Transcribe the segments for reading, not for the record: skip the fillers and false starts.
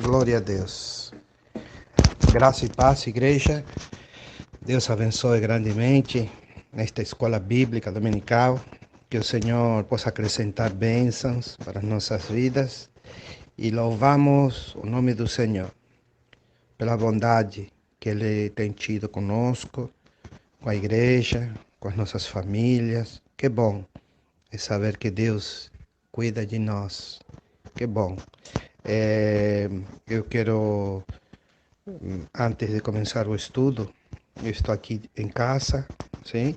Glória a Deus. Graça e paz, igreja. Deus abençoe grandemente nesta escola bíblica dominical. Que o Senhor possa acrescentar bênçãos para nossas vidas. E louvamos o nome do Senhor pela bondade que Ele tem tido conosco, com a igreja, com as nossas famílias. Que bom é saber que Deus cuida de nós. Que bom. Eu quero, antes de começar o estudo, eu estou aqui em casa, sim,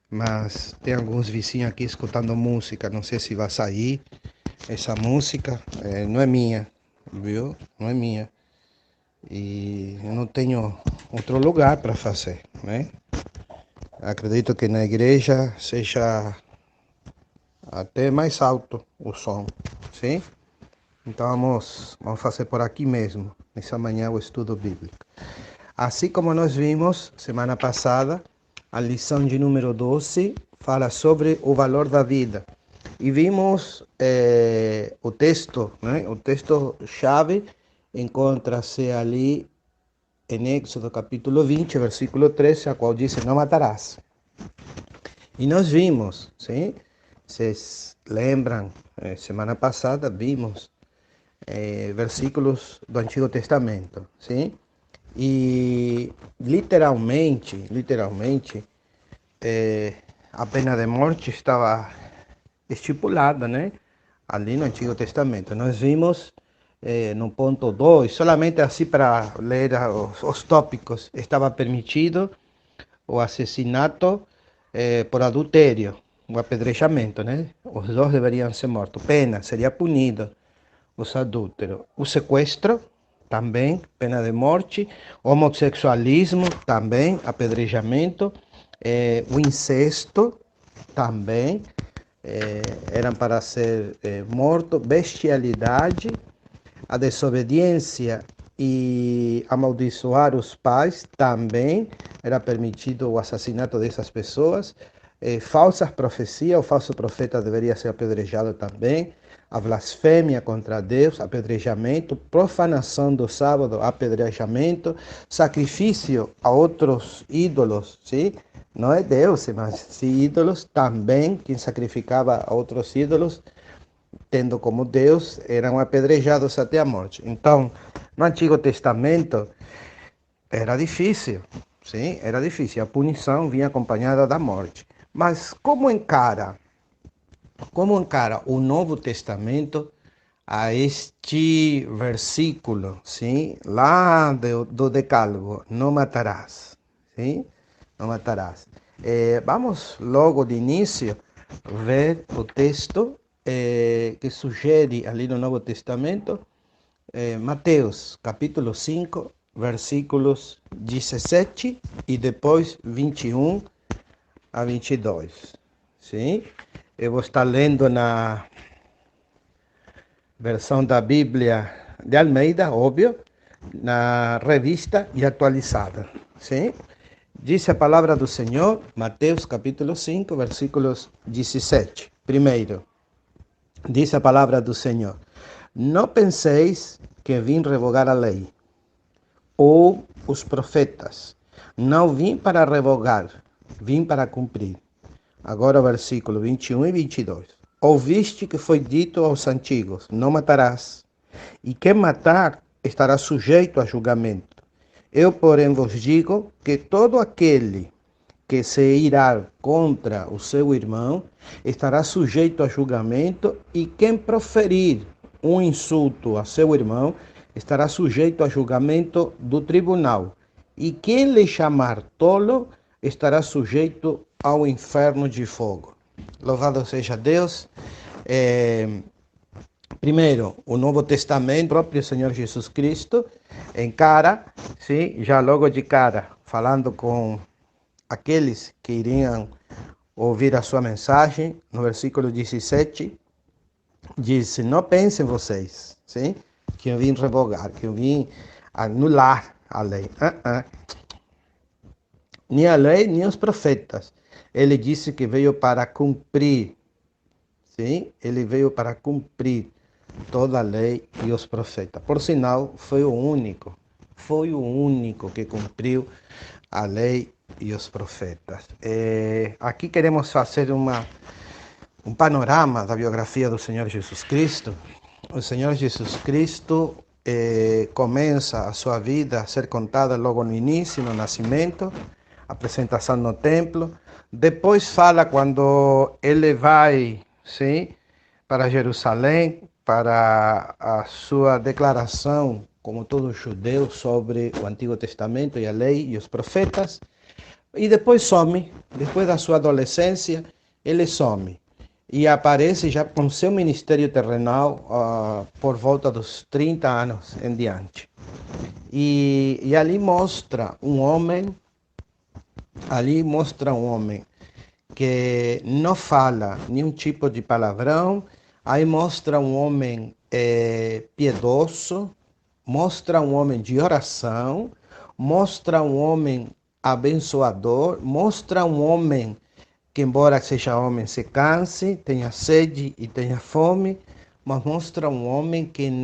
mas tem alguns vizinhos aqui escutando música, não sei se vai sair essa música, não é minha, viu? Não é minha. E eu não tenho outro lugar para fazer, né? Acredito que na igreja seja até mais alto o som, sim? Então vamos fazer por aqui mesmo, nessa manhã, o estudo bíblico. Assim como nós vimos semana passada, a lição de número 12 fala sobre o valor da vida. E vimos o texto, né? O texto-chave encontra-se ali em Êxodo capítulo 20, versículo 13, a qual diz: não matarás. E nós vimos, sim? Vocês lembram, semana passada vimos versículos do Antigo Testamento, sim? E literalmente, a pena de morte estava estipulada, né? Ali no Antigo Testamento. Nós vimos no ponto 2, solamente assim para ler os tópicos, estava permitido o assassinato por adultério, o apedrejamento, né? Os dois deveriam ser mortos. Pena, seria punido os adúlteros. O sequestro, também, pena de morte. Homossexualismo, também, apedrejamento. O incesto, também, eram para ser morto. Bestialidade, a desobediência e amaldiçoar os pais, também era permitido o assassinato dessas pessoas. Falsas profecias, o falso profeta deveria ser apedrejado também. A blasfêmia contra Deus, apedrejamento. Profanação do sábado, apedrejamento. Sacrifício a outros ídolos, sim? Não é Deus, mas sim ídolos também. Quem sacrificava a outros ídolos, tendo como Deus, eram apedrejados até a morte. Então, no Antigo Testamento, era difícil, sim, era difícil. A punição vinha acompanhada da morte. Mas como encara o Novo Testamento a este versículo, sim, lá do Decálogo: não matarás, sim, não matarás. Vamos logo de início ver o texto que sugere ali no Novo Testamento, Mateus capítulo 5, versículos 17 e depois 21 a 22. Sim? Eu vou estar lendo na versão da Bíblia de Almeida, óbvio, na revista e atualizada. Sim? Diz a palavra do Senhor, Mateus capítulo 5, versículos 17. Primeiro, diz a palavra do Senhor: não penseis que vim revogar a lei ou os profetas. Não vim para revogar, vim para cumprir. Agora o versículo 21 e 22. Ouviste que foi dito aos antigos: não matarás, e quem matar estará sujeito a julgamento. Eu, porém, vos digo que todo aquele que se irá contra o seu irmão estará sujeito a julgamento, e quem proferir um insulto a seu irmão estará sujeito a julgamento do tribunal, e quem lhe chamar tolo estará sujeito ao inferno de fogo. Louvado seja Deus. Primeiro, o Novo Testamento, o próprio Senhor Jesus Cristo encara, sim, já logo de cara, falando com aqueles que iriam ouvir a sua mensagem, no versículo 17, diz: não pensem vocês, sim, que eu vim revogar, que eu vim anular a lei. Nem a lei, nem os profetas. Ele disse que veio para cumprir, sim, ele veio para cumprir. toda a lei e os profetas. Por sinal, foi o único que cumpriu a lei e os profetas. Aqui queremos fazer um panorama da biografia do Senhor Jesus Cristo. O Senhor Jesus Cristo começa a sua vida a ser contada logo no início, no nascimento, apresentação no templo. Depois fala quando ele vai, sim, para Jerusalém, para a sua declaração, como todo judeu, sobre o Antigo Testamento e a lei e os profetas. E depois some, depois da sua adolescência, ele some. E aparece já com seu ministério terrenal por volta dos 30 anos em diante. E ali mostra um homem que não fala nenhum tipo de palavrão. Aí mostra um homem piedoso, mostra um homem de oração, mostra um homem abençoador, mostra um homem que, embora seja homem, se canse, tenha sede e tenha fome, mas mostra um homem que em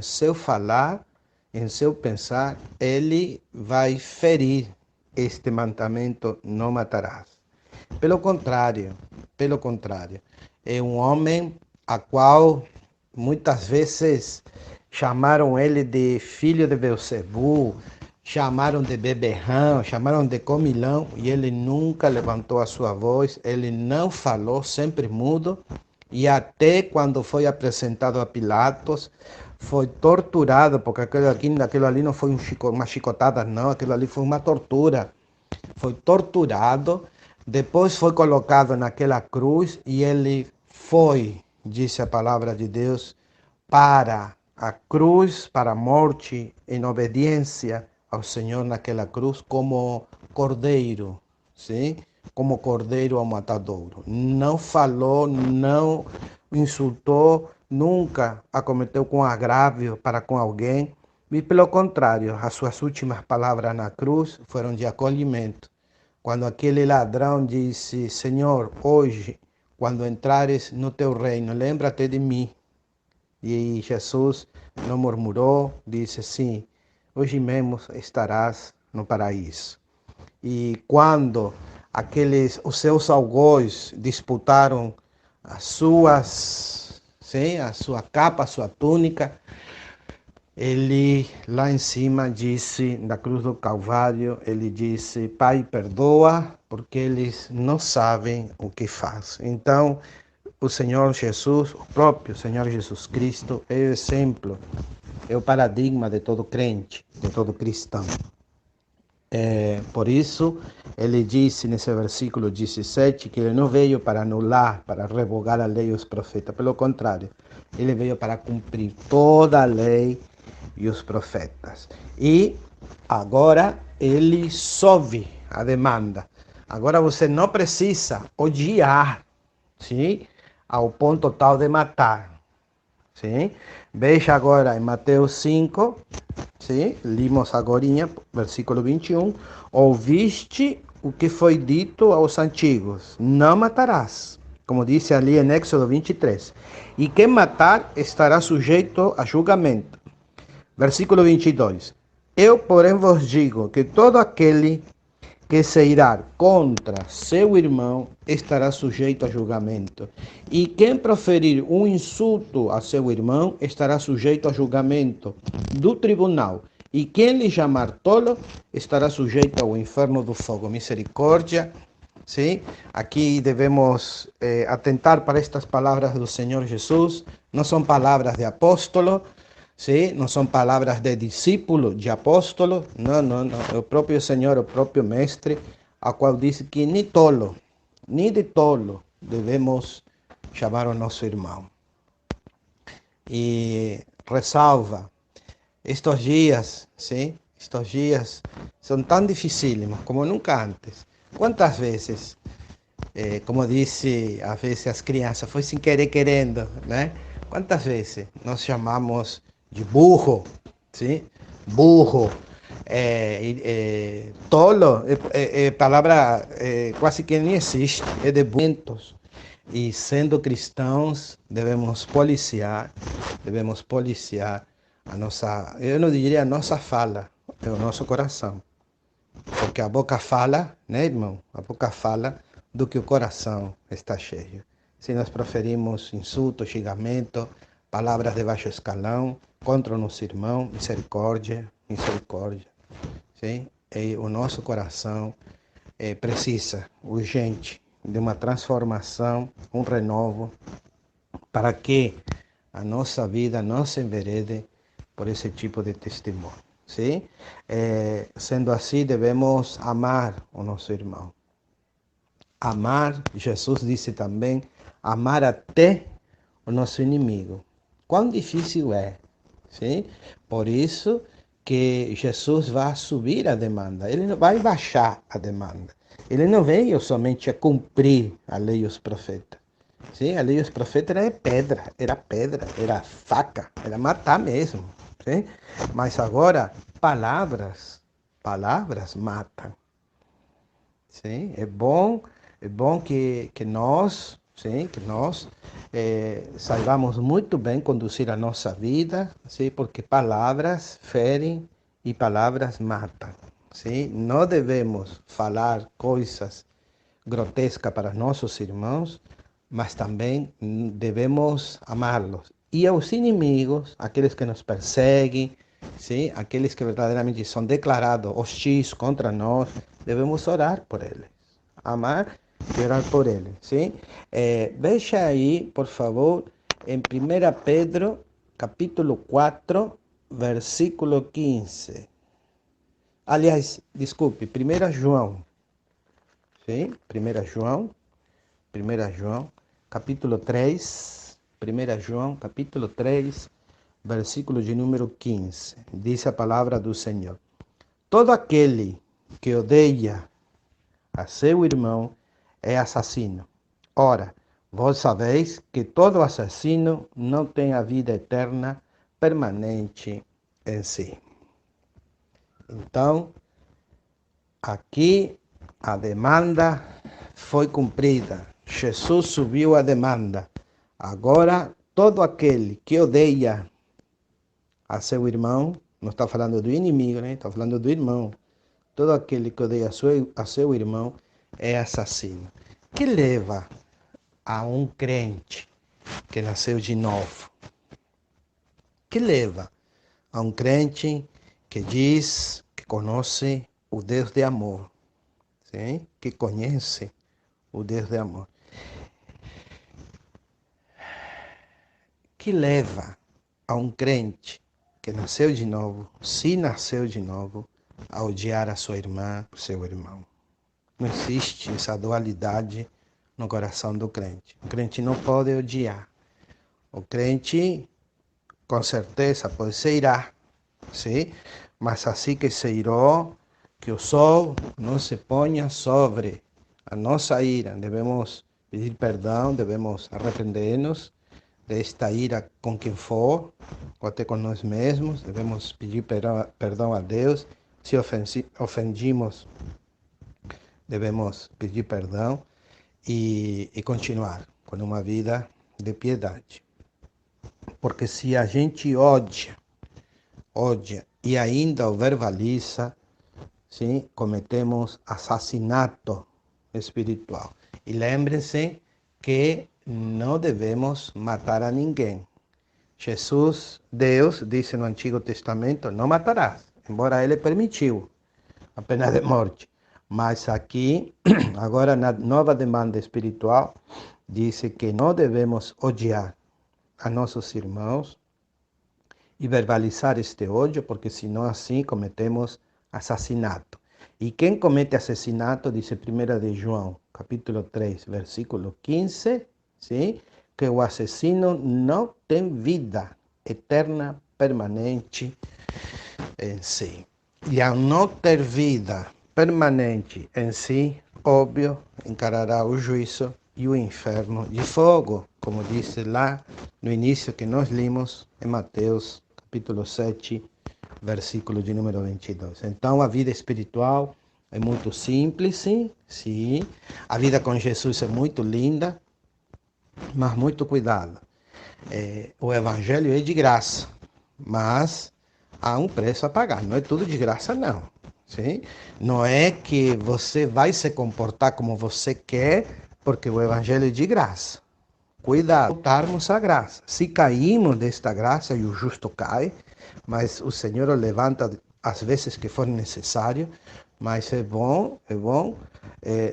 seu falar, em seu pensar, ele vai ferir este mandamento: não matarás. Pelo contrário, é um homem a qual muitas vezes chamaram ele de filho de Beelzebú, chamaram de beberrão, chamaram de comilão, e ele nunca levantou a sua voz, ele não falou, sempre mudo, e até quando foi apresentado a Pilatos, foi torturado, porque aquilo ali não foi uma chicotada, não, aquilo ali foi uma tortura. Foi torturado, depois foi colocado naquela cruz e ele foi, disse a palavra de Deus, para a cruz, para a morte, em obediência ao Senhor naquela cruz, como cordeiro, sim? Como cordeiro ao matadouro. Não falou, não insultou, nunca acometeu com agravio para com alguém. E pelo contrário, as suas últimas palavras na cruz foram de acolhimento. Quando aquele ladrão disse: Senhor, hoje, quando entrares no teu reino, lembra-te de mim. E Jesus não murmurou, disse: sim, hoje mesmo estarás no paraíso. E quando os seus algozes disputaram a sua capa, a sua túnica, ele lá em cima disse, na cruz do Calvário, ele disse: Pai, perdoa, porque eles não sabem o que fazem. Então, o Senhor Jesus, o próprio Senhor Jesus Cristo, é o exemplo, é o paradigma de todo crente, de todo cristão. Por isso, ele disse nesse versículo 17 que ele não veio para anular, para revogar a lei e os profetas. Pelo contrário, ele veio para cumprir toda a lei e os profetas. E agora ele sobe a demanda. Agora você não precisa odiar, sim, ao ponto tal de matar. Sim? Veja agora em Mateus 5, sim? Limos agora, versículo 21. Ouviste o que foi dito aos antigos: não matarás. Como disse ali em Êxodo 23. E quem matar estará sujeito a julgamento. Versículo 22. Eu, porém, vos digo que todo aquele que se irá contra seu irmão estará sujeito a julgamento. E quem proferir um insulto a seu irmão estará sujeito a julgamento do tribunal. E quem lhe chamar tolo estará sujeito ao inferno do fogo. Misericórdia. Sim? Aqui devemos atentar para estas palavras do Senhor Jesus. Não são palavras de apóstolo. Sim? Não são palavras de discípulo, de apóstolo, não. É o próprio Senhor, o próprio Mestre, a qual disse que nem de tolo devemos chamar o nosso irmão. E ressalva, estes dias são tão dificílimos como nunca antes. Quantas vezes, como disse às vezes as crianças, foi sem querer querendo, né? Quantas vezes nós chamamos de burro, sim? Burro, tolo, palavra quase que nem existe, é de burros. E sendo cristãos, devemos policiar a nossa, eu não diria a nossa fala, é o nosso coração. Porque a boca fala, né, irmão? A boca fala do que o coração está cheio. Se nós proferimos insultos, xingamento, palavras de baixo escalão contra o nosso irmão, misericórdia, misericórdia. Sim? E o nosso coração precisa, urgente, de uma transformação, um renovo, para que a nossa vida não se enverede por esse tipo de testemunho. Sim? Sendo assim, devemos amar o nosso irmão. Amar, Jesus disse também, amar até o nosso inimigo. Quão difícil é, sim? Por isso que Jesus vai subir a demanda, ele não vai baixar a demanda. Ele não veio somente a cumprir a lei e os profetas. Sim, a lei e os profetas era pedra, era faca, era matar mesmo. Sim? Mas agora, palavras matam. Sim? É bom que nós, sim, que nós saibamos muito bem conduzir a nossa vida, sim? Porque palavras ferem e palavras matam. Sim? Não devemos falar coisas grotescas para nossos irmãos, mas também devemos amá-los. E aos inimigos, aqueles que nos perseguem, sim? Aqueles que verdadeiramente são declarados hostis contra nós, devemos orar por eles. Amar e orar por eles, sim? Veja aí, por favor, em 1 Pedro, capítulo 4, versículo 15. Aliás, desculpe, 1 João, sim? 1 João, capítulo 3, 1 João, capítulo 3, versículo de número 15. Diz a palavra do Senhor: todo aquele que odeia a seu irmão é assassino. Ora, vós sabeis que todo assassino não tem a vida eterna permanente em si. Então, aqui a demanda foi cumprida. Jesus subiu a demanda. Agora, todo aquele que odeia a seu irmão, não está falando do inimigo, né? Está falando do irmão. Todo aquele que odeia a seu irmão é assassino. Que leva a um crente que nasceu de novo? Que leva a um crente que diz que conhece o Deus de amor, sim? Que conhece o Deus de amor. Que leva a um crente que nasceu de novo, se nasceu de novo, a odiar a sua irmã, o seu irmão. Não existe essa dualidade no coração do crente. O crente não pode odiar. O crente, com certeza, pode se irar, sim? Mas assim que se irou, que o sol não se ponha sobre a nossa ira. Devemos pedir perdão, devemos arrepender-nos desta ira com quem for, ou até com nós mesmos. Devemos pedir perdão a Deus. Se ofendimos, devemos pedir perdão e continuar com uma vida de piedade. Porque se a gente odia e ainda o verbaliza, sim, cometemos assassinato espiritual. E lembrem-se que não devemos matar a ninguém. Jesus, Deus, disse no Antigo Testamento, não matarás, embora ele permitiu a pena de morte. Mas aqui, agora na nova demanda espiritual, diz que não devemos odiar a nossos irmãos e verbalizar este ódio, porque senão assim cometemos assassinato. E quem comete assassinato, diz 1 de João, capítulo 3, versículo 15, sim? Que o assassino não tem vida eterna permanente em si. E ao não ter vida permanente em si, óbvio, encarará o juízo e o inferno de fogo, como disse lá no início que nós limos em Mateus, capítulo 7, versículo de número 22. Então, a vida espiritual é muito simples, sim. A vida com Jesus é muito linda, Mas muito cuidado. O evangelho é de graça, mas há um preço a pagar. Não é tudo de graça, não. Sim? Não é que você vai se comportar como você quer, porque o evangelho é de graça. Cuidado, voltarmos à graça. Se caímos desta graça, e o justo cai, mas o Senhor o levanta às vezes que for necessário. Mas é bom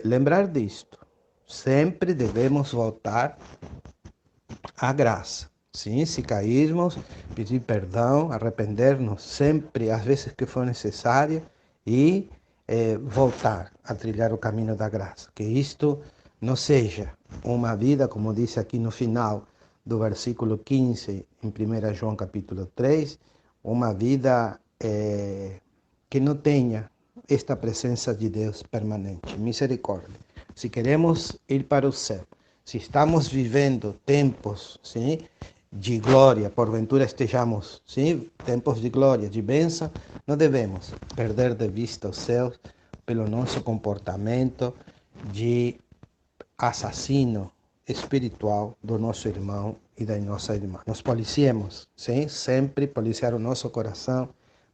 lembrar disto. Sempre devemos voltar à graça. Sim, se cairmos, pedir perdão, arrepender-nos sempre, às vezes que for necessário, e voltar a trilhar o caminho da graça. Que isto não seja uma vida, como diz aqui no final do versículo 15, em 1 João capítulo 3, uma vida que não tenha esta presença de Deus permanente. Misericórdia. Se queremos ir para o céu, se estamos vivendo tempos, sim, de glória, porventura estejamos, sim, tempos de glória, de bênção, não devemos perder de vista os céus pelo nosso comportamento de assassino espiritual do nosso irmão e da nossa irmã. Nos policiemos, sim, sempre policiar o nosso coração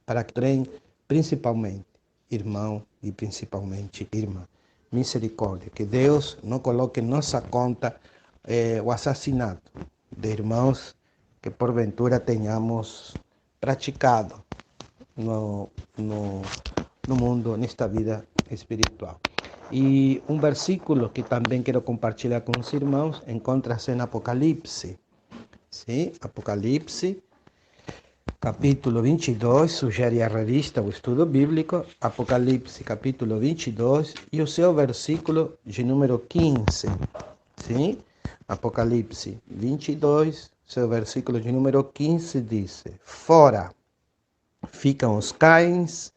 para que treine principalmente irmão e principalmente irmã. Misericórdia, que Deus não coloque em nossa conta o assassinato de irmãos que porventura tenhamos praticado no mundo, nesta vida espiritual. E um versículo que também quero compartilhar com os irmãos encontra-se em Apocalipse. Sim, Apocalipse, capítulo 22, sugere a revista O Estudo Bíblico, Apocalipse, capítulo 22, e o seu versículo de número 15. Sim? Apocalipse 22, seu versículo de número 15 diz: Fora ficam os cães,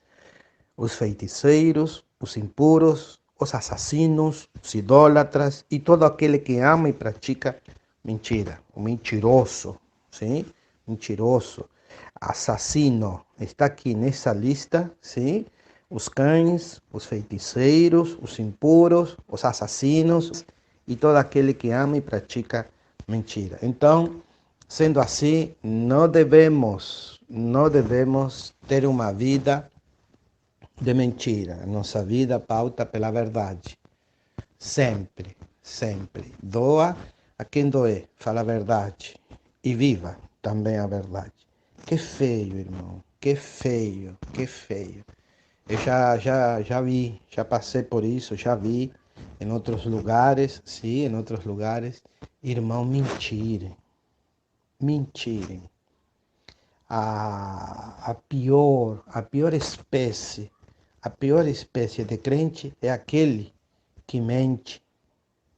os feiticeiros, os impuros, os assassinos, os idólatras e todo aquele que ama e pratica mentira. O mentiroso, sim? Mentiroso, assassino, está aqui nessa lista, sim? Os cães, os feiticeiros, os impuros, os assassinos e todo aquele que ama e pratica mentira. Então, sendo assim, não devemos ter uma vida de mentira. A nossa vida pauta pela verdade. Sempre, sempre. Doa a quem doer, fala a verdade. E viva também a verdade. Que feio, irmão. Que feio, que feio. Eu já vi, já passei por isso, já vi em outros lugares, sim, em outros lugares, irmão, mentirem. Mentirem. A pior espécie de crente é aquele que mente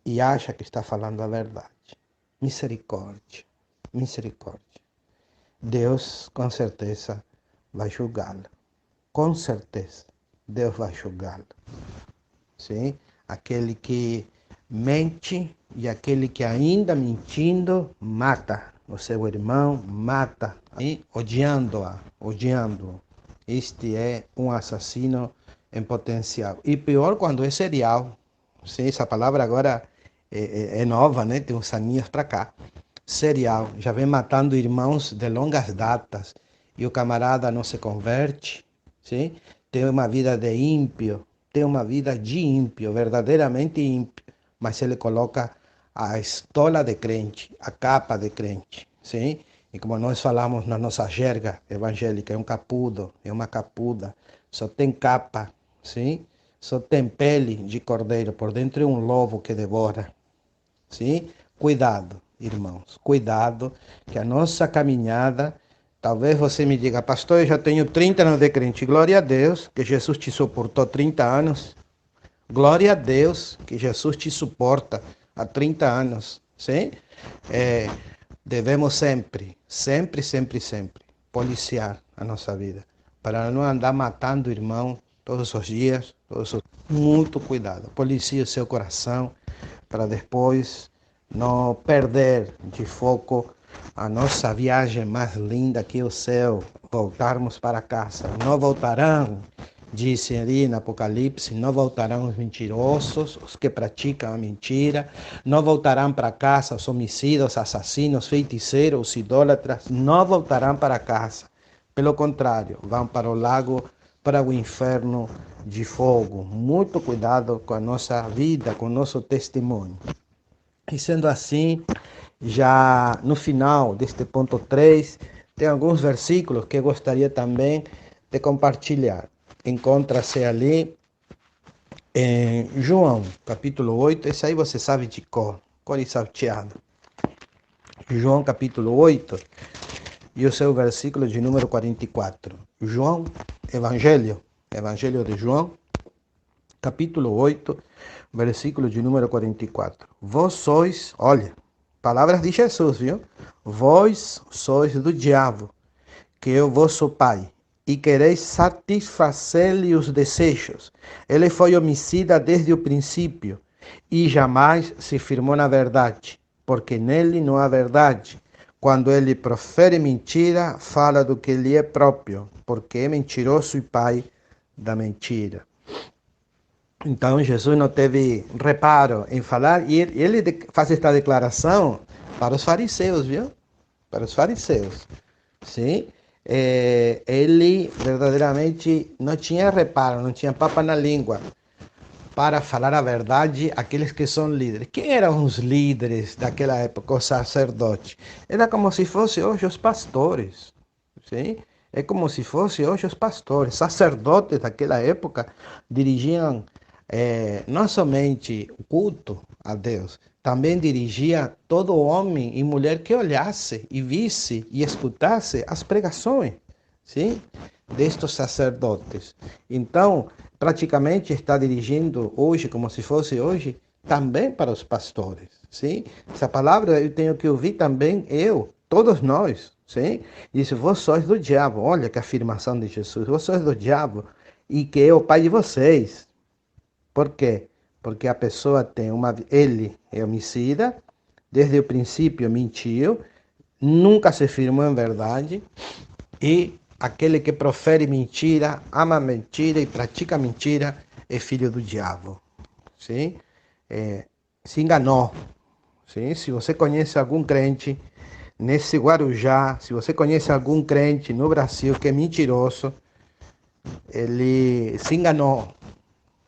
e acha que está falando a verdade. Misericórdia, misericórdia. Deus, com certeza, vai julgá-lo. Com certeza, Deus vai julgá-lo. Sim? Aquele que mente e aquele que ainda mentindo mata o seu irmão, mata, e odiando-o. Este é um assassino em potencial. E pior quando é serial. Sim, essa palavra agora é nova, né? Tem uns aninhos para cá. Serial, já vem matando irmãos de longas datas e o camarada não se converte, sim? Tem uma vida de ímpio, tem uma vida de ímpio, verdadeiramente ímpio, mas ele coloca a estola de crente, a capa de crente, sim? E como nós falamos na nossa jerga evangélica, é um capudo, é uma capuda, só tem capa, sim? Só tem pele de cordeiro, por dentro é um lobo que devora, sim? Cuidado, irmãos, cuidado, que a nossa caminhada, talvez você me diga, pastor, eu já tenho 30 anos de crente, glória a Deus, que Jesus te suportou 30 anos, glória a Deus, que Jesus te suporta há 30 anos, sim? Devemos sempre, policiar a nossa vida, para não andar matando o irmão todos os dias, muito cuidado, policie o seu coração, para depois não perder de foco a nossa viagem mais linda que é o céu, voltarmos para casa. Não voltarão disse ali no Apocalipse, não voltarão os mentirosos, os que praticam a mentira, não voltarão para casa os homicidas, assassinos, feiticeiros, os idólatras, não voltarão para casa. Pelo contrário, vão para o lago, para o inferno de fogo. Muito cuidado com a nossa vida, com o nosso testemunho. E sendo assim, já no final deste ponto 3, tem alguns versículos que eu gostaria também de compartilhar. Encontra-se ali em João, capítulo 8, esse aí você sabe de cor e salteado. João, capítulo 8, e o seu versículo de número 44. João, Evangelho de João, capítulo 8, versículo de número 44. Vós sois, olha, palavras de Jesus, viu? Vós sois do diabo, que é o vosso pai, e quereis satisfazer-lhe os desejos. Ele foi homicida desde o princípio, e jamais se firmou na verdade, porque nele não há verdade. Quando ele profere mentira, fala do que lhe é próprio, porque é mentiroso e pai da mentira. Então, Jesus não teve reparo em falar, e ele faz esta declaração para os fariseus, viu? Para os fariseus. Sim? Ele verdadeiramente não tinha reparo, não tinha papa na língua para falar a verdade àqueles que são líderes. Quem eram os líderes daquela época, os sacerdotes? Era como se fossem hoje os pastores. Sim? É como se fossem hoje os pastores. Sacerdotes daquela época dirigiam não somente o culto a Deus, também dirigia todo homem e mulher que olhasse e visse e escutasse as pregações, sim, destes sacerdotes. Então, praticamente está dirigindo hoje, como se fosse hoje, também para os pastores, sim. Essa palavra eu tenho que ouvir também todos nós, sim. Diz: vós sois do diabo. Olha que afirmação de Jesus. Vós sois do diabo e que é o pai de vocês. Por quê? Porque a pessoa ele é homicida, desde o princípio mentiu, nunca se firmou em verdade, e aquele que profere mentira, ama mentira e pratica mentira, é filho do diabo. Sim? Se enganou. Sim? Se você conhece algum crente nesse Guarujá, se você conhece algum crente no Brasil que é mentiroso, ele se enganou.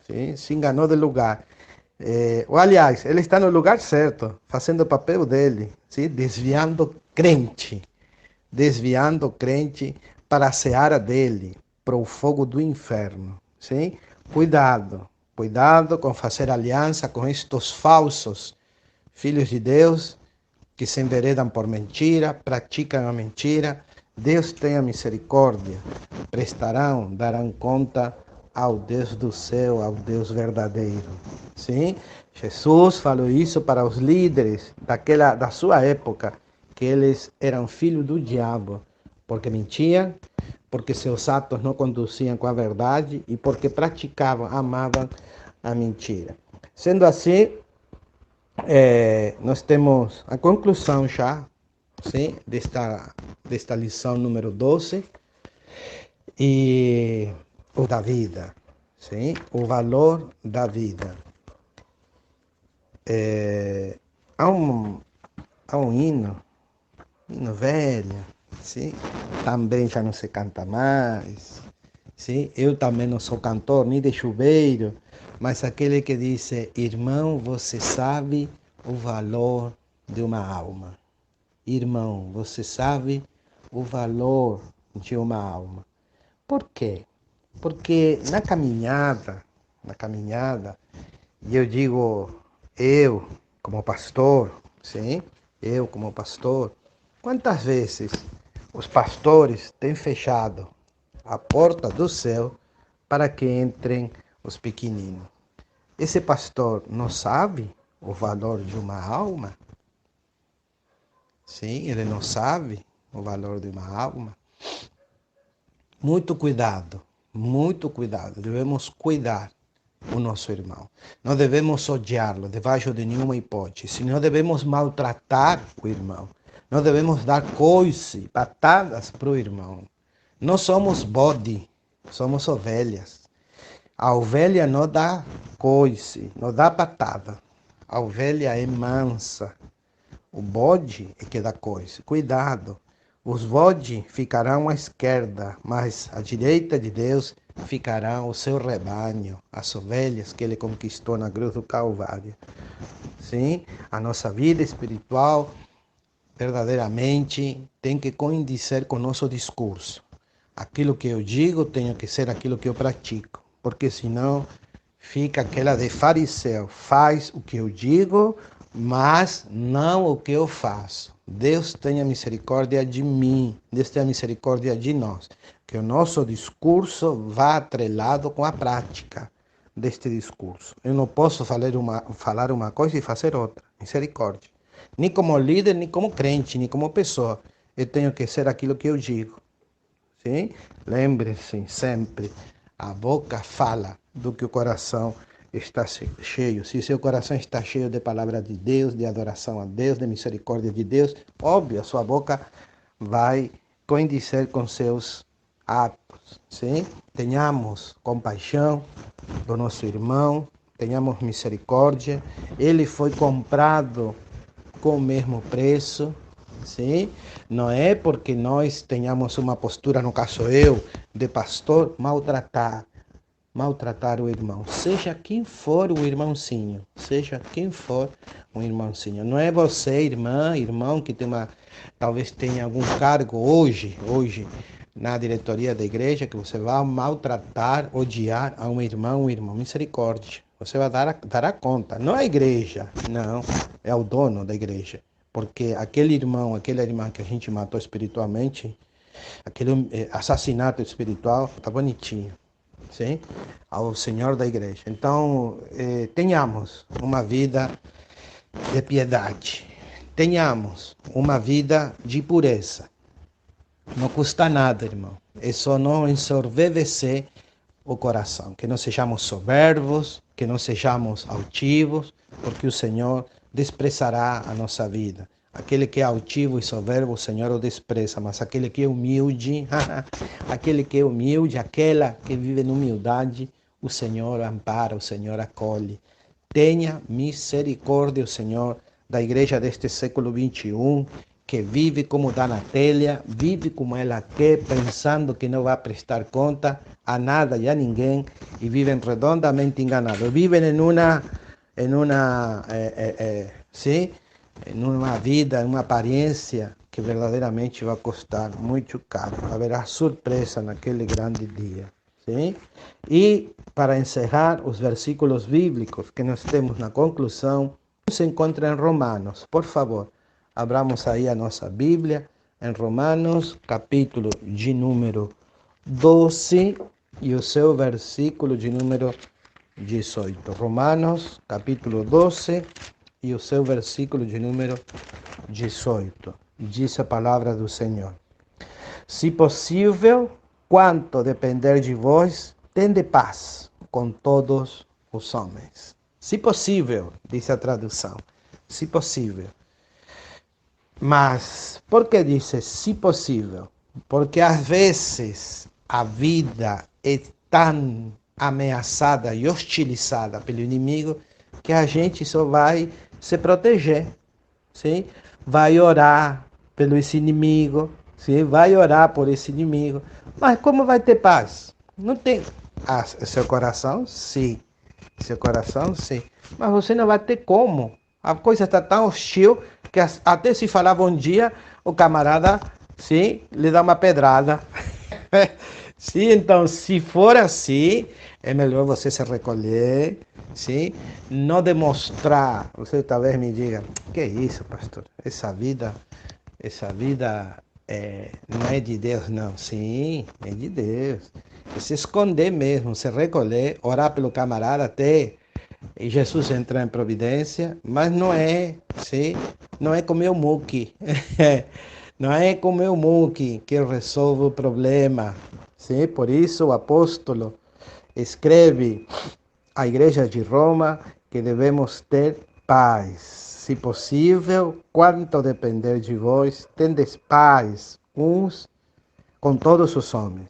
Sim? Se enganou de lugar. Ou aliás, ele está no lugar certo, fazendo o papel dele, sim? Desviando o crente para a seara dele, para o fogo do inferno. Sim? Cuidado com fazer aliança com estes falsos filhos de Deus que se enveredam por mentira, praticam a mentira. Deus tenha misericórdia, darão conta ao Deus do céu, ao Deus verdadeiro. Sim? Jesus falou isso para os líderes da sua época, que eles eram filhos do diabo, porque mentiam, porque seus atos não conduziam com a verdade e porque amavam a mentira. Sendo assim, nós temos a conclusão já, sim, desta lição número 12, e o da vida, sim? O valor da vida. Há um hino velho, sim? Também já não se canta mais, sim? Eu também não sou cantor, nem de chuveiro, mas aquele que diz: irmão, você sabe o valor de uma alma. Irmão, você sabe o valor de uma alma. Por quê? Porque na caminhada, e eu digo, eu como pastor, sim, eu como pastor, quantas vezes os pastores têm fechado a porta do céu para que entrem os pequeninos? Esse pastor não sabe o valor de uma alma? Sim, ele não sabe o valor de uma alma. Muito cuidado, devemos cuidar o nosso irmão. Não devemos odiá-lo debaixo de nenhuma hipótese, não devemos maltratar o irmão, não devemos dar coice, patadas para o irmão. Não somos bode, somos ovelhas. A ovelha não dá coice, não dá patada. A ovelha é mansa. O bode é que dá coice. Cuidado. Os bodes ficarão à esquerda, mas à direita de Deus ficarão o seu rebanho, as ovelhas que ele conquistou na cruz do Calvário. Sim, a nossa vida espiritual verdadeiramente tem que condizer com o nosso discurso. Aquilo que eu digo tem que ser aquilo que eu pratico, porque senão fica aquela de fariseu, faz o que eu digo, mas não o que eu faço. Deus tenha misericórdia de mim, Deus tenha misericórdia de nós, que o nosso discurso vá atrelado com a prática deste discurso. Eu não posso falar uma coisa e fazer outra, misericórdia. Nem como líder, nem como crente, nem como pessoa. Eu tenho que ser aquilo que eu digo. Sim? Lembre-se sempre, a boca fala do que o coração está cheio. Se seu coração está cheio de palavra de Deus, de adoração a Deus, de misericórdia de Deus, óbvio, a sua boca vai condizer com seus atos. Sim? Tenhamos compaixão do nosso irmão, tenhamos misericórdia. Ele foi comprado com o mesmo preço. Sim? Não é porque nós tenhamos uma postura, no caso eu, de pastor, maltratar o irmão, seja quem for o irmãozinho, seja quem for um irmãozinho. Não é você, irmã, irmão, que talvez tenha algum cargo hoje, na diretoria da igreja, que você vai maltratar, odiar a um irmão, misericórdia. Você vai dar a conta, não a igreja, não, é o dono da igreja. Porque aquele irmão, aquela irmã que a gente matou espiritualmente, aquele assassinato espiritual, tá bonitinho, sim? Ao Senhor da igreja. Então, tenhamos uma vida de piedade, tenhamos uma vida de pureza. Não custa nada, irmão. É só não ensoberbecer o coração. Que não sejamos soberbos, que não sejamos altivos, porque o Senhor desprezará a nossa vida. Aquele que é altivo e soberbo, o Senhor o despreza, mas aquele que é humilde, aquela que vive na humildade, o Senhor ampara, o Senhor acolhe. Tenha misericórdia, o Senhor, da igreja deste século 21, que vive como dá na telha, vive como ela quer, pensando que não vai prestar conta a nada e a ninguém, e vivem redondamente enganados. Vivem em uma vida, em uma aparência que verdadeiramente vai custar muito caro. Haverá surpresa naquele grande dia. Sim? E, para encerrar, os versículos bíblicos que nós temos na conclusão se encontram em Romanos. Por favor, abramos aí a nossa Bíblia em Romanos, capítulo de número 12 e o seu versículo de número 18. Romanos, capítulo 12 e o seu versículo de número 18. Diz a palavra do Senhor. Se possível, quanto depender de vós, tende paz com todos os homens. Se possível, diz a tradução. Se possível. Mas, por que diz se possível? Porque às vezes a vida é tão ameaçada e hostilizada pelo inimigo que a gente só vai se proteger, sim? Vai orar pelo esse inimigo, sim? Vai orar por esse inimigo, mas como vai ter paz? Não tem. Seu coração, sim. Seu coração, sim. Mas você não vai ter como. A coisa está tão hostil que até se falar bom dia, o camarada, sim, lhe dá uma pedrada. Sim, então, se for assim, é melhor você se recolher, sim? Não demonstrar. Você talvez me diga, que é isso, pastor? Essa vida não é de Deus, não. Sim, é de Deus. É se esconder mesmo, se recolher, orar pelo camarada até Jesus entrar em providência, mas não é, sim? Não é comer o muque. Não é comer o muque que resolve o problema. Sim? Por isso o apóstolo escreve à igreja de Roma que devemos ter paz. Se possível, quanto depender de vós, tendes paz uns com todos os homens.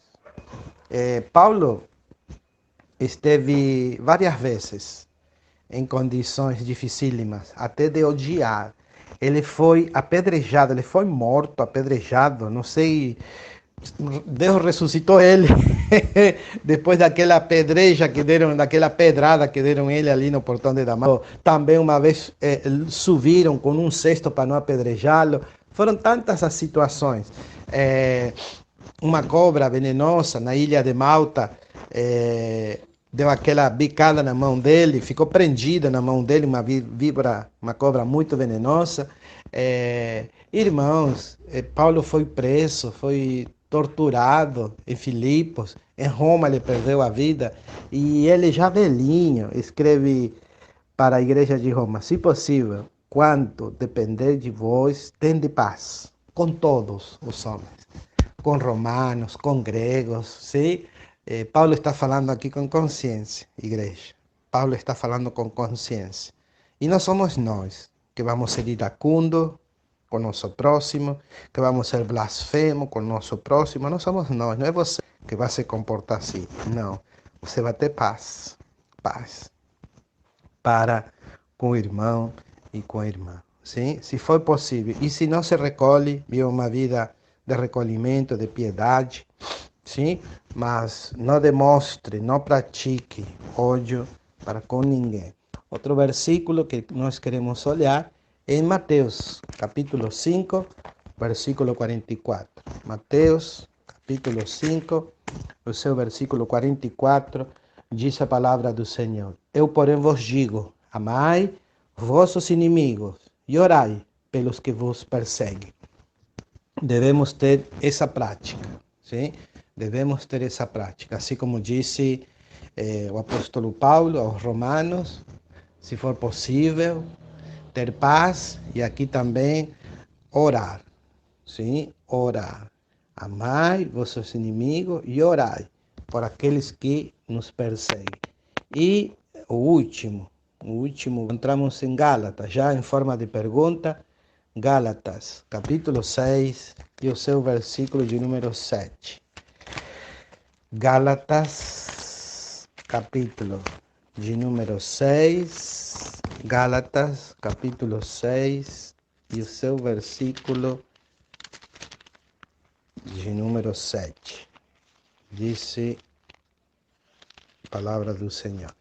Paulo esteve várias vezes em condições dificílimas, até de odiar. Ele foi apedrejado, ele foi morto, apedrejado, não sei, Deus ressuscitou ele depois daquela pedreja que deram, daquela pedrada que deram ele ali no portão de Damasco. Também uma vez subiram com um cesto para não apedrejá-lo. Foram tantas as situações. Uma cobra venenosa na ilha de Malta deu aquela bicada na mão dele, ficou prendida na mão dele uma víbora, uma cobra muito venenosa. Irmãos, Paulo foi preso, foi torturado em Filipos, em Roma ele perdeu a vida, e ele já velhinho escreve para a igreja de Roma: se possível, quanto depender de vós, tende paz com todos os homens, com romanos, com gregos, sim? Paulo está falando aqui com consciência, igreja. Paulo está falando com consciência. E não somos nós que vamos ser iracundos com o nosso próximo, que vamos ser blasfemos com o nosso próximo. Não somos nós, não é você que vai se comportar assim. Não, você vai ter paz. Paz. Para com o irmão e com a irmã. Sim? Se for possível. E se não se recolhe, viva uma vida de recolhimento, de piedade. Sim? Mas não demonstre, não pratique ódio para com ninguém. Outro versículo que nós queremos olhar é em Mateus, capítulo 5, versículo 44. Mateus, capítulo 5, o seu versículo 44, diz a palavra do Senhor: eu, porém, vos digo, amai vossos inimigos e orai pelos que vos perseguem. Devemos ter essa prática, sim? Devemos ter essa prática, assim como disse o apóstolo Paulo aos Romanos: se for possível, ter paz, e aqui também orar, sim? Orar. Amai vossos inimigos e orai por aqueles que nos perseguem. E o último, encontramos em Gálatas, já em forma de pergunta, Gálatas, capítulo 6, e o seu versículo de número 7. Gálatas, capítulo de número 6, Gálatas, capítulo 6, e o seu versículo de número 7. Disse a palavra do Senhor: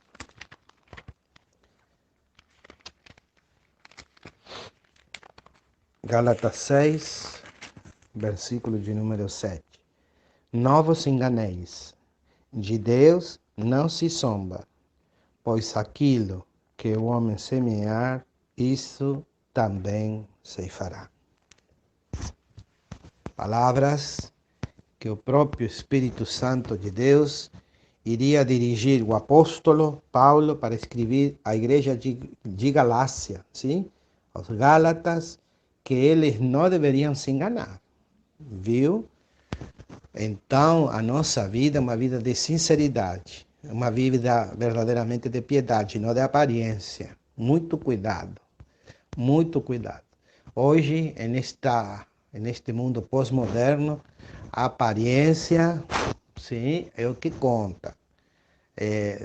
Gálatas 6, versículo de número 7. Não vos enganeis, de Deus não se zomba, pois aquilo que o homem semear, isso também se fará. Palavras que o próprio Espírito Santo de Deus iria dirigir o apóstolo Paulo para escrever à igreja de Galácia, sim? Aos Gálatas, que eles não deveriam se enganar, viu? Então, a nossa vida é uma vida de sinceridade, uma vida verdadeiramente de piedade, não de aparência. Muito cuidado, muito cuidado. Hoje, neste mundo pós-moderno, a aparência, sim, é o que conta.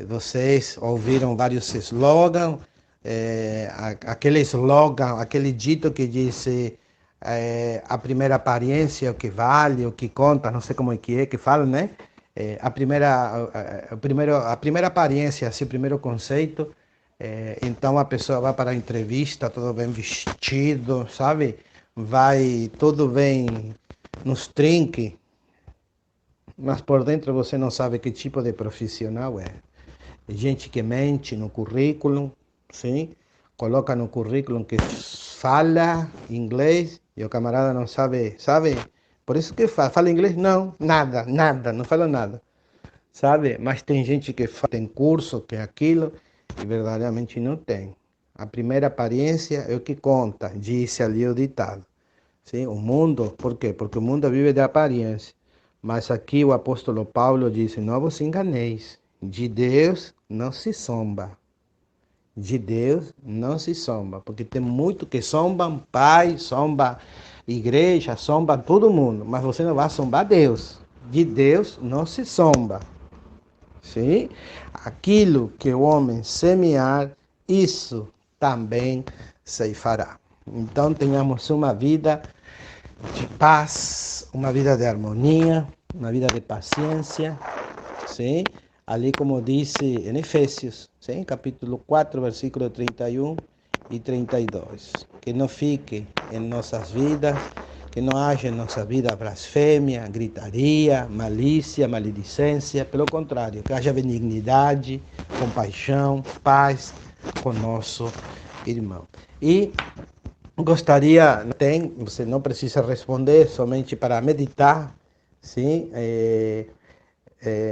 Vocês ouviram vários slogans, aquele slogan, aquele dito que diz a primeira aparência é o que vale, o que conta, não sei como é que fala, né? A primeira aparência, assim, o primeiro conceito. Então a pessoa vai para a entrevista, todo bem vestido, sabe? Vai tudo bem nos trinques, mas por dentro você não sabe que tipo de profissional é. Gente que mente no currículo, sim? Coloca no currículo que fala inglês e o camarada não sabe, sabe? Por isso que fala inglês? Não, nada, não fala nada, sabe? Mas tem gente que tem curso, que é aquilo, e verdadeiramente não tem. A primeira aparência é o que conta, disse ali o ditado. Sim? O mundo, por quê? Porque o mundo vive de aparência. Mas aqui o apóstolo Paulo disse: não vos enganeis, de Deus não se zomba. De Deus não se zomba, porque tem muito que zombam pai, zomba igreja, zomba todo mundo, mas você não vai zombar Deus. De Deus não se zomba. Sim? Aquilo que o homem semear, isso também ceifará. Então, tenhamos uma vida de paz, uma vida de harmonia, uma vida de paciência, sim? Ali como disse em Efésios, sim? Capítulo 4, versículo 31 e 32. Que não fique em nossas vidas, que não haja em nossa vida blasfêmia, gritaria, malícia, maledicência. Pelo contrário, que haja benignidade, compaixão, paz com nosso irmão. E gostaria, você não precisa responder, somente para meditar, sim?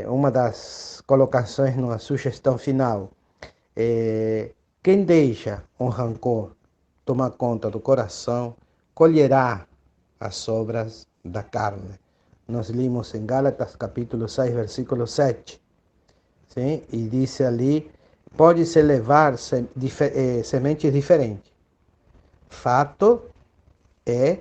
Uma das colocações numa sugestão final. Quem deixa um rancor tomar conta do coração, colherá as sobras da carne. Nós limos em Gálatas capítulo 6, versículo 7. Sim? E disse ali, pode-se levar sementes diferentes. Fato é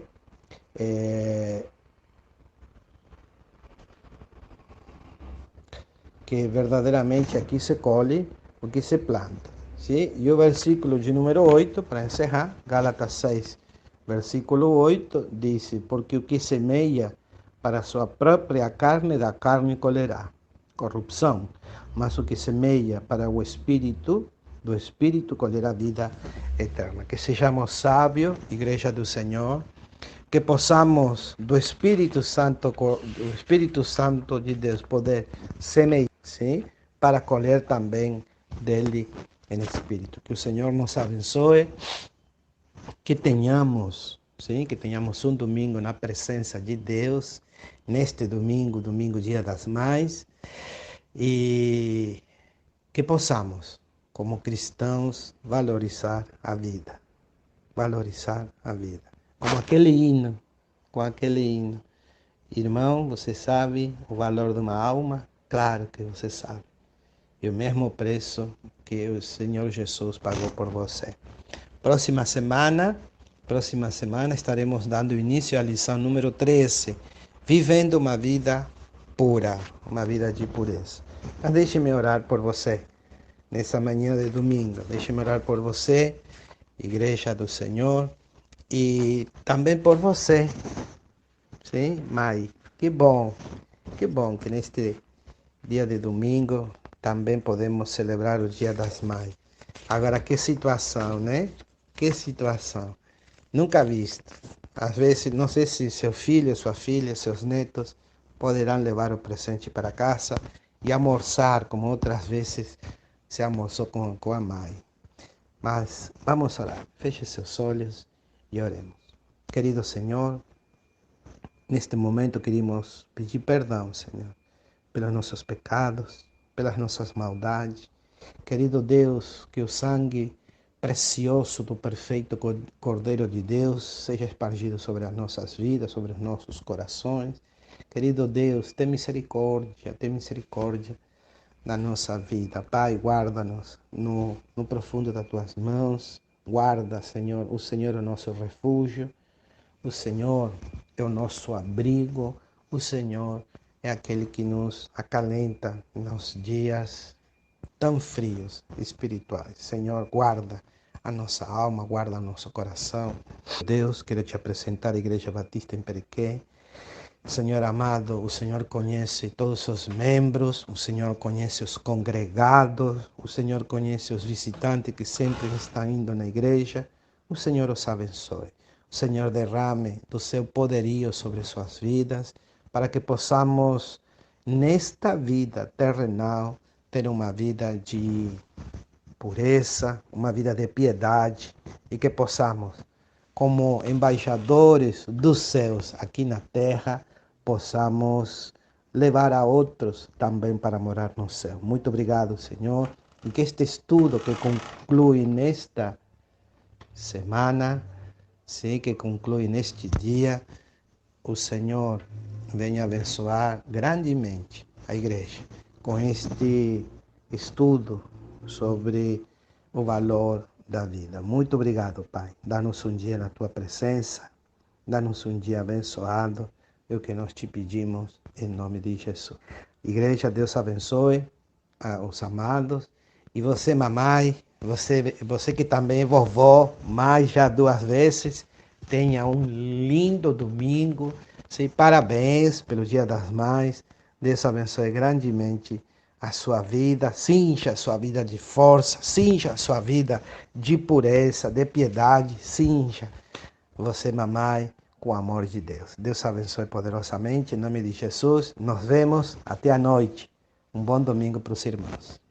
que verdadeiramente aqui se colhe o que se planta. Sim? E o versículo de número 8, para encerrar, Gálatas 6, versículo 8, diz: porque o que semeia para a sua própria carne, da carne colherá corrupção, mas o que semeia para o Espírito, do Espírito colherá vida eterna. Que sejamos sábios, Igreja do Senhor, que possamos do Espírito Santo de Deus poder semear, sim, para colher também dele em espírito. Que o Senhor nos abençoe, que tenhamos, sim, que tenhamos um domingo na presença de Deus, neste domingo, Dia das Mães, e que possamos, como cristãos, valorizar a vida. Valorizar a vida. Como aquele hino, com aquele hino. Irmão, você sabe o valor de uma alma? Claro que você sabe. E o mesmo preço que o Senhor Jesus pagou por você. Próxima semana estaremos dando início à lição número 13. Vivendo uma vida pura, uma vida de pureza. Mas deixe-me orar por você nessa manhã de domingo. Deixe-me orar por você, Igreja do Senhor, e também por você. Sim, mãe, que bom que neste dia de domingo também podemos celebrar o Dia das Mães. Agora, que situação, né? Que situação. Nunca visto. Às vezes, não sei se seu filho, sua filha, seus netos poderão levar o presente para casa e almoçar, como outras vezes se almoçou com a mãe. Mas vamos orar. Feche seus olhos e oremos. Querido Senhor, neste momento queremos pedir perdão, Senhor, pelos nossos pecados, pelas nossas maldades. Querido Deus, que o sangue precioso do perfeito Cordeiro de Deus seja espargido sobre as nossas vidas, sobre os nossos corações. Querido Deus, tem misericórdia da nossa vida. Pai, guarda-nos no profundo das tuas mãos. Guarda, Senhor, o Senhor é o nosso refúgio. O Senhor é o nosso abrigo, o Senhor é aquele que nos acalenta nos dias tão frios espirituais. Senhor, guarda a nossa alma, guarda o nosso coração. Deus, quero te apresentar a Igreja Batista em Periqué. Senhor amado, o Senhor conhece todos os membros, o Senhor conhece os congregados, o Senhor conhece os visitantes que sempre estão indo na igreja. O Senhor os abençoe. O Senhor derrame do seu poderio sobre suas vidas, para que possamos, nesta vida terrenal, ter uma vida de pureza, uma vida de piedade, e que possamos, como embaixadores dos céus aqui na terra, possamos levar a outros também para morar no céu. Muito obrigado, Senhor, e que este estudo que conclui nesta semana, sim, que conclui neste dia, o Senhor venha abençoar grandemente a igreja com este estudo sobre o valor da vida. Muito obrigado, Pai. Dá-nos um dia na tua presença, dá-nos um dia abençoado. É o que nós te pedimos em nome de Jesus. Igreja, Deus abençoe. os amados. E você, mamãe, você que também é vovó, mais já 2 vezes, tenha um lindo domingo. Sim, parabéns pelo Dia das Mães. Deus abençoe grandemente a sua vida. Cinja a sua vida de força, cinja a sua vida de pureza, de piedade. Cinja você, mamãe, com o amor de Deus. Deus abençoe poderosamente. Em nome de Jesus. Nos vemos até a noite. Um bom domingo para os irmãos.